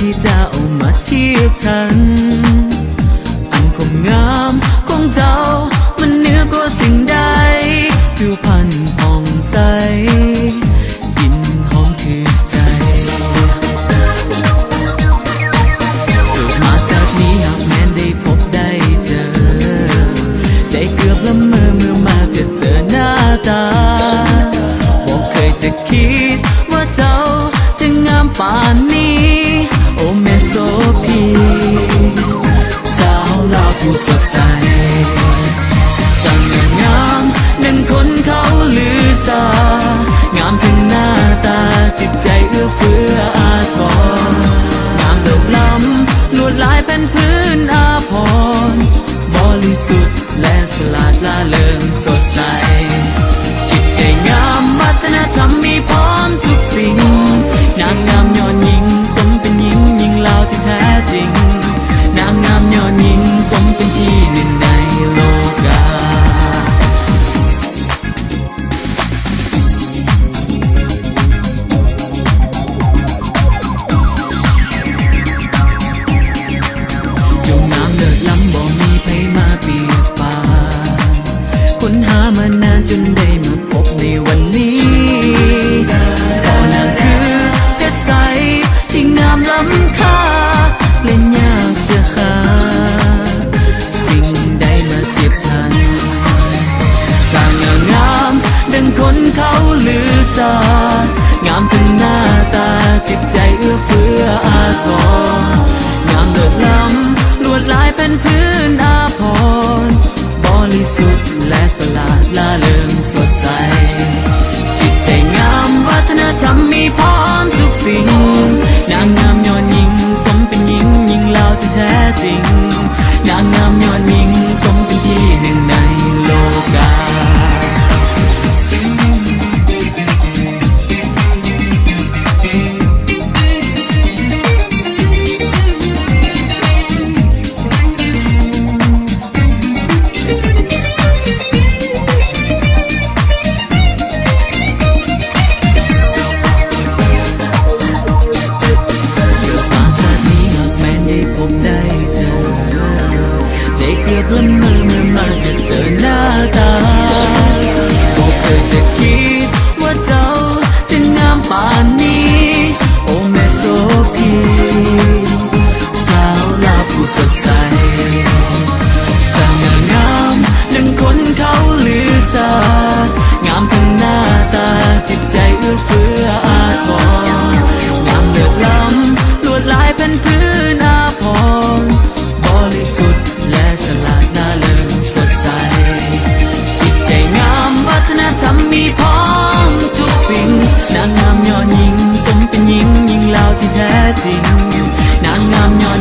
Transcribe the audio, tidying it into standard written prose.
ที่จะเอามาเทียบทันอันคงงามของเจ้ามันเหนือกว่าสิ่งใดผิวพรรณผ่องใสกลิ่นหอมคือใจเกิดมาชาตินี้หากแม้นได้พบได้เจอใจเกือบละเมอเมื่อมาจะเจอหน้าตาบอกเคยจะคิดว่าเจ้าจะงามป่านนี้โอ้แม่โสพีสาวลาวผู้สดใสช่างงามดังคนเขาลือสางามทั้งหน้าตาจิตใจเอื้อเฟื้ออาทรงามเลิศล้ำลวดลายเป็นพื้นอาภรณ์บริสุทธิ์และสลาดล่าเริงสดใสจิตใจงามวัฒนธรรมมีพร้อมทุกสิ่งนางงามยอดหญิงสมเป็นหญิงหญิงลาวที่แท้จริงนางงามยอดหญิงสมเป็นที่หนึ่งในโลกาจงงามเลิศล้ำบ่มีใครมาเปรียบปานค้นหามานานจนได้มาพบในวันนี้ก็นางคือเพชรใสที่งามล้ำค่าและยากจะหาสิ่งใดมาเทียบทันสร้างงามดังคนเขาลือสางามทั้งหน้าตาจิตใจเอื้อเฟื้ออาทรงามเลิศล้ำลวดลายเป็นพื้นอาภรณ์บริสุทธิ์และสลาดล่าเริงสดใสจิตใจงามวัฒนธรรมมีพร้อมทุกสิ่งนางงามยอดหญิงสมเป็นหญิงหญิงลาวที่แท้จริงนางงามยอดหญิงสมเป็นที่หนึ่งในโลกาเกือบละเมอเมื่อมาจะเจอหน้าตาบอกเคยจะคิดว่าเจ้าจะงามป่านนี้โอ้แม่โสพีสาวลาวผู้สดใสสง่างามดังคนเขาลือสางามทั้งหน้าตาจิตใจเอื้อเฟื้ออาทรงามเลิศล้ำลวดลายเป็นพื้นอาภรณ์บริสุทธิ์และสลาดน่าเริงสดใสจิตใจงามวัฒนธรรมมีพร้อมทุกสิ่งนางงามยอดหญิงสมเป็นหญิงหญิงลาวที่แท้จริงนางงามยอด